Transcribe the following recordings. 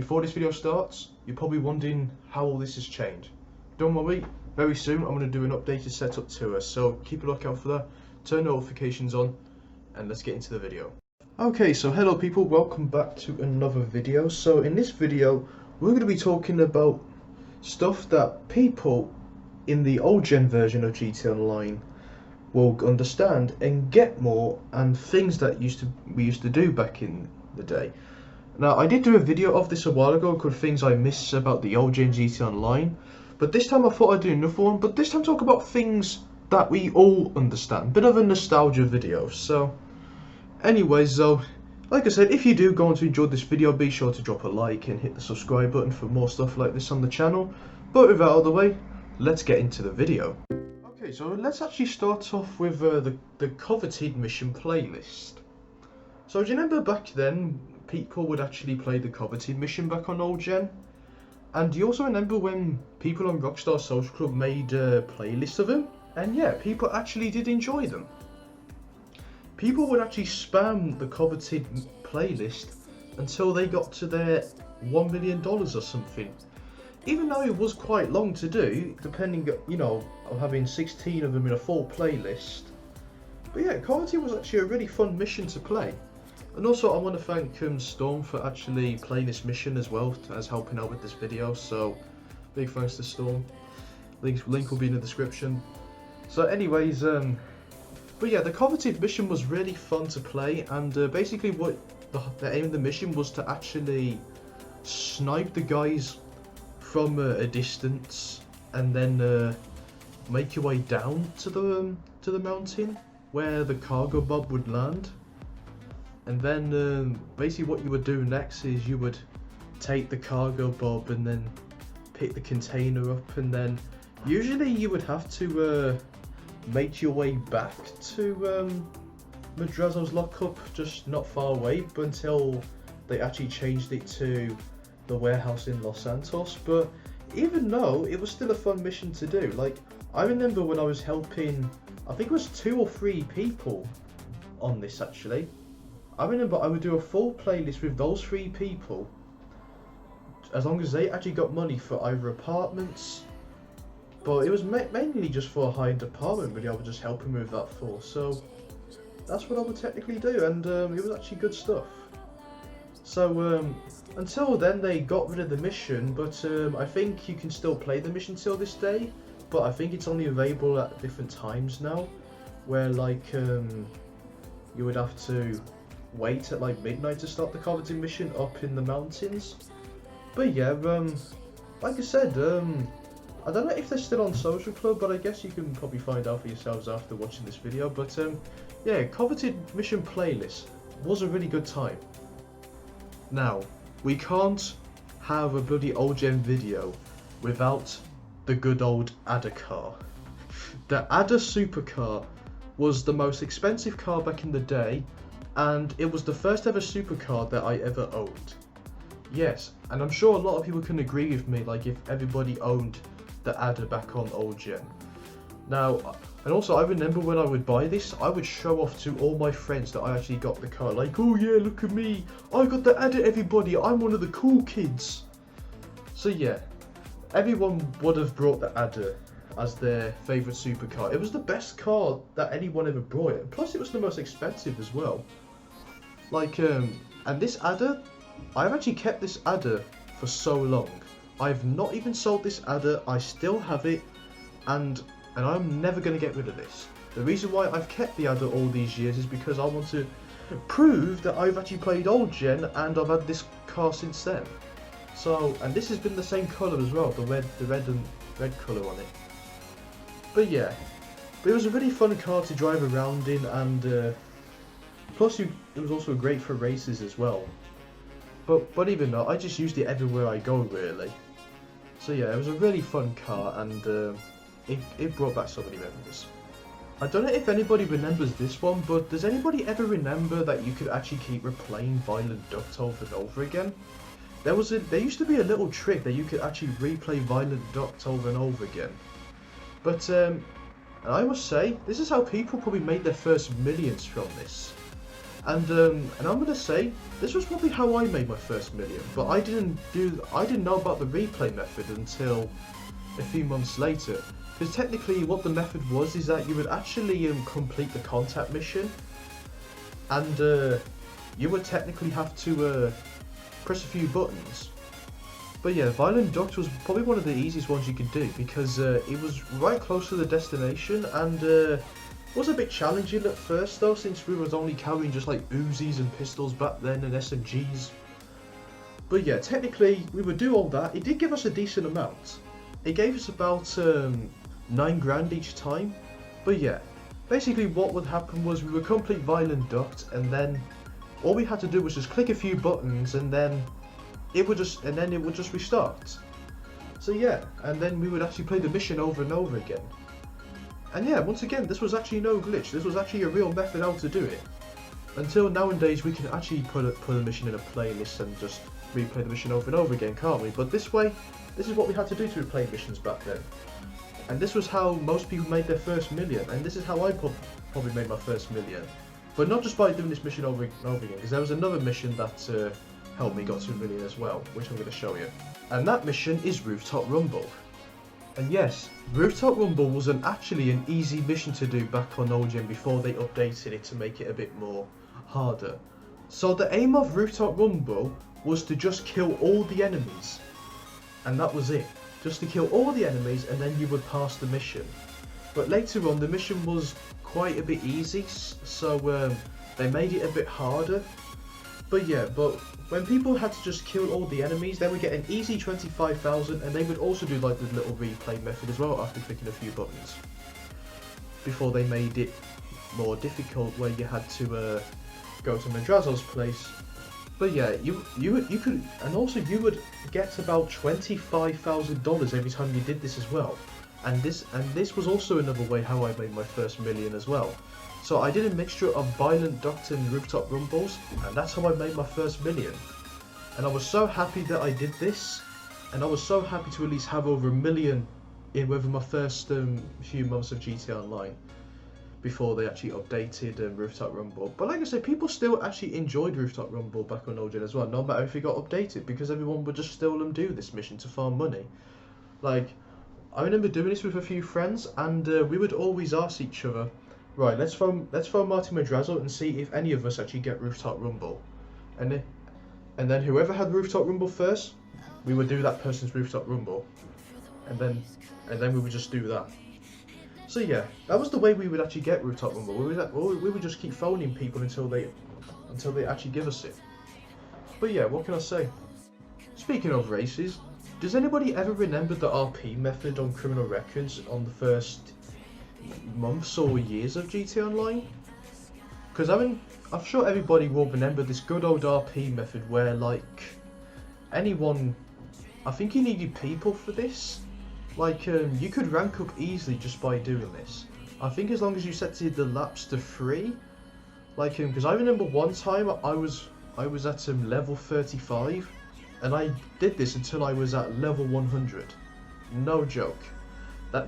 before this video starts, you're probably wondering how all this has changed. Don't worry, very soon I'm going to do an updated setup tour, so keep a lookout for that, turn notifications on, and let's get into the video. Okay, so hello people, welcome back to another video. So in this video, we're going to be talking about stuff that people in the old gen version of GT Online will understand and get more, and things that we used to do back in the day. Now, I did do a video of this a while ago called Things I Miss About the Old Gen GT Online, but this time I thought I'd do another one, but this time talk about things that we all understand. Bit of a nostalgia video. So anyways, though, like I said, if you do go on to enjoy this video, be sure to drop a like and hit the subscribe button for more stuff like this on the channel. But with that out of the way, let's get into the video. Okay, so let's actually start off with the Coveted mission playlist. So do you remember back then, people would actually play the Coveted mission back on old gen? And do you also remember when people on Rockstar Social Club made playlists of them? And yeah, people actually did enjoy them. People would actually spam the Coveted playlist until they got to their $1 million or something. Even though it was quite long to do, depending, you know, on having 16 of them in a full playlist. But yeah, Coveted was actually a really fun mission to play. And also I want to thank Storm for actually playing this mission as well as helping out with this video, so big thanks to Storm. Link will be in the description. So anyways, but yeah, the Coveted mission was really fun to play, and basically what the aim of the mission was to actually snipe the guys from a distance, and then make your way down to the mountain where the cargo bob would land. And then basically what you would do next is you would take the cargo bob and then pick the container up, and then usually you would have to make your way back to Madrazo's lockup, just not far away, but until they actually changed it to the warehouse in Los Santos. But even though it was still a fun mission to do, like I remember when I was helping, I think it was 2 or 3 people on this actually. I remember I would do a full playlist with those 3 people, as long as they actually got money for either apartments, but it was mainly just for a high-end apartment really. I would just help him with that for, so that's what I would technically do, and it was actually good stuff. So until then they got rid of the mission, but I think you can still play the mission till this day, but I think it's only available at different times now, where like you would have to wait at like midnight to start the Coveted mission up in the mountains. But yeah, like I said, I don't know if they're still on Social Club, but I guess you can probably find out for yourselves after watching this video. But yeah, Coveted mission playlist was a really good time. Now, we can't have a bloody old gen video without the good old Adder car. The Adder Supercar was the most expensive car back in the day, and it was the first ever supercar that I ever owned. Yes, and I'm sure a lot of people can agree with me, like if everybody owned the Adder back on old gen. Now, and also I remember when I would buy this, I would show off to all my friends that I actually got the car, like, oh yeah, look at me, I got the Adder everybody, I'm one of the cool kids. So yeah, everyone would have brought the Adder as their favourite supercar. It was the best car that anyone ever brought it, plus it was the most expensive as well. Like, and this Adder, I've actually kept this Adder for so long. I've not even sold this Adder, I still have it, and I'm never going to get rid of this. The reason why I've kept the Adder all these years is because I want to prove that I've actually played old gen, and I've had this car since then. So, and this has been the same colour as well, the red colour on it. But yeah, but it was a really fun car to drive around in, and plus it was also great for races as well. But even though, I just used it everywhere I go really. So yeah, it was a really fun car, and it brought back so many memories. I don't know if anybody remembers this one, but does anybody ever remember that you could actually keep replaying Violent Duct over and over again? There used to be a little trick that you could actually replay Violent Duct over and over again. But and I must say, this is how people probably made their first millions from this. And I'm gonna say this was probably how I made my first million, but I didn't know about the replay method until a few months later. Because technically, what the method was is that you would actually complete the contact mission, and you would technically have to press a few buttons. But yeah, Violent Duct was probably one of the easiest ones you could do because it was right close to the destination, and was a bit challenging at first though, since we was only carrying just like Uzis and pistols back then and SMGs. But yeah, technically we would do all that. It did give us a decent amount. It gave us about 9 grand each time. But yeah, basically what would happen was we would complete Violent Duct, and then all we had to do was just click a few buttons, and then it would just restart. So yeah, and then we would actually play the mission over and over again. And yeah, once again, this was actually no glitch. This was actually a real method how to do it. Until nowadays, we can actually put a mission in a playlist and just replay the mission over and over again, can't we? But this way, this is what we had to do to replay missions back then. And this was how most people made their first million. And this is how I probably made my first million. But not just by doing this mission over and over again, because there was another mission that helped me got to a million as well, which I'm going to show you. And that mission is Rooftop Rumble. And yes, Rooftop Rumble was actually an easy mission to do back on OGen before they updated it to make it a bit more harder. So the aim of Rooftop Rumble was to just kill all the enemies. And that was it. Just to kill all the enemies, and then you would pass the mission. But later on the mission was quite a bit easy, so they made it a bit harder. But yeah, when people had to just kill all the enemies, they would get an easy 25,000, and they would also do like the little replay method as well after clicking a few buttons. Before they made it more difficult, where you had to go to Madrazo's place. But yeah, you could, and also you would get about $25,000 every time you did this as well. And this was also another way how I made my first million as well. So I did a mixture of Violent Duct and Rooftop Rumbles, and that's how I made my first million. And I was so happy that I did this, and I was so happy to at least have over a million within my first few months of GTA Online, before they actually updated Rooftop Rumble. But like I said, people still actually enjoyed Rooftop Rumble back on OGen as well, no matter if it got updated, because everyone would just still do this mission to farm money. Like, I remember doing this with a few friends, and we would always ask each other, right, let's phone Martin Madrazo and see if any of us actually get Rooftop Rumble. And then whoever had Rooftop Rumble first, we would do that person's Rooftop Rumble. And then we would just do that. So yeah, that was the way we would actually get Rooftop Rumble. We would just keep phoning people until they actually give us it. But yeah, what can I say? Speaking of races, does anybody ever remember the RP method on criminal records on the first months or years of GTA Online? Because I'm sure everybody will remember this good old RP method where, like, anyone, I think you needed people for this. Like, you could rank up easily just by doing this. I think as long as you set the laps to 3. Like, because I remember one time I was at level 35, and I did this until I was at level 100. No joke.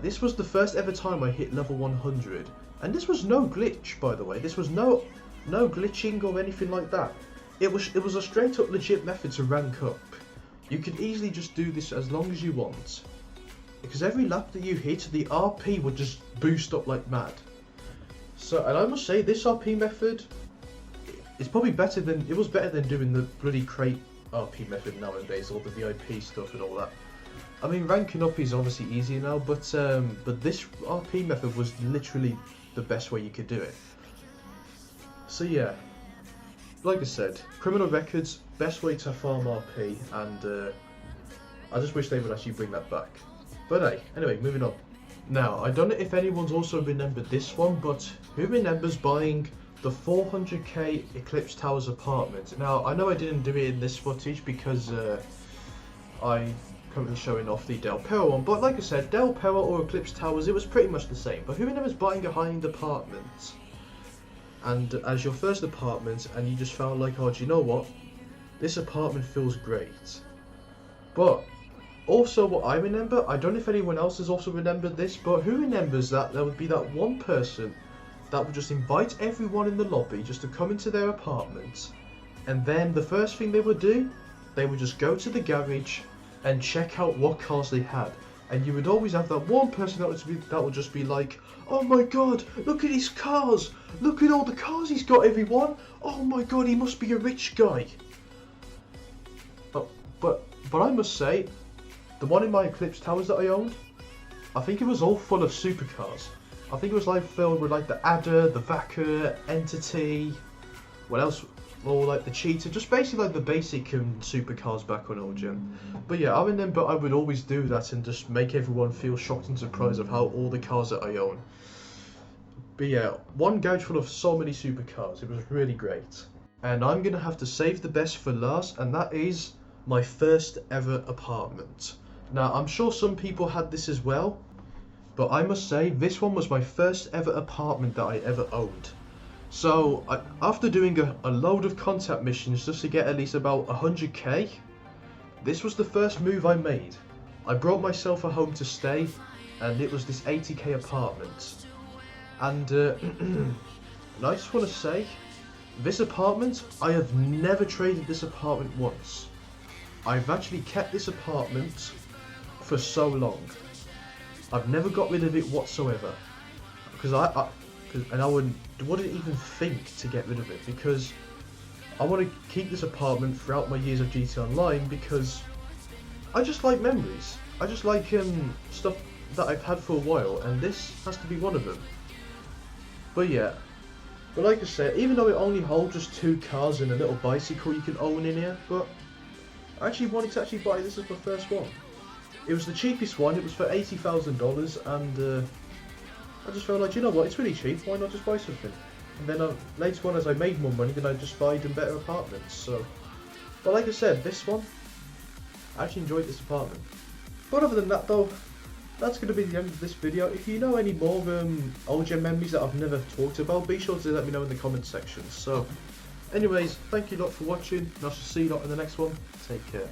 This was the first ever time I hit level 100, and this was no glitch, by the way. This was no glitching or anything like that. It was a straight up legit method to rank up. You can easily just do this as long as you want, because every lap that you hit, the RP would just boost up like mad. So, and I must say, this RP method is probably better than doing the bloody crate RP method nowadays, all the VIP stuff and all that. I mean, ranking up is obviously easier now, but this RP method was literally the best way you could do it. So yeah, like I said, criminal records, best way to farm RP, and I just wish they would actually bring that back. But hey, anyway, moving on. Now, I don't know if anyone's also remembered this one, but who remembers buying the 400k Eclipse Towers apartment? Now, I know I didn't do it in this footage because I currently showing off the Del Perro one, but like I said, Del Perro or Eclipse Towers, it was pretty much the same. But who remembers buying a high-end apartment, and as your first apartment, and you just found like, oh, do you know what? This apartment feels great. But also what I remember, I don't know if anyone else has also remembered this, but who remembers that there would be that one person that would just invite everyone in the lobby just to come into their apartment, and then the first thing they would do, they would just go to the garage and check out what cars they had. And you would always have that one person that would just be like, "Oh my god, look at his cars! Look at all the cars he's got, everyone! Oh my god, he must be a rich guy." But I must say, the one in my Eclipse Towers that I owned, I think it was all full of supercars. I think it was like filled with like the Adder, the Vaca, Entity, what else? Or like the Cheetah, just basically like the basic supercars back on old gen. But yeah, I remember I would always do that and just make everyone feel shocked and surprised of how all the cars that I own. But yeah, one garage full of so many supercars, it was really great. And I'm gonna have to save the best for last, and that is my first ever apartment. Now, I'm sure some people had this as well, but I must say, this one was my first ever apartment that I ever owned. So, after doing a load of contact missions just to get at least about 100k, this was the first move I made. I brought myself a home to stay, and it was this 80k apartment. And I just want to say, this apartment, I have never traded this apartment once. I've actually kept this apartment for so long. I've never got rid of it whatsoever, because I wouldn't even think to get rid of it, because I want to keep this apartment throughout my years of GTA Online, because I just like memories. I just like stuff that I've had for a while, and this has to be one of them. But yeah, but like I said, even though it only holds just 2 cars and a little bicycle you can own in here, but I actually wanted to buy this as my first one. It was the cheapest one, it was for $80,000, and I just felt like, you know what, it's really cheap, why not just buy something? And then later on, as I made more money, then I just buy them better apartments. So, but like I said, this one, I actually enjoyed this apartment. But other than that though, that's going to be the end of this video. If you know any more old gen memories that I've never talked about, be sure to let me know in the comment section. So anyways, thank you lot for watching, and I shall see you lot in the next one. Take care.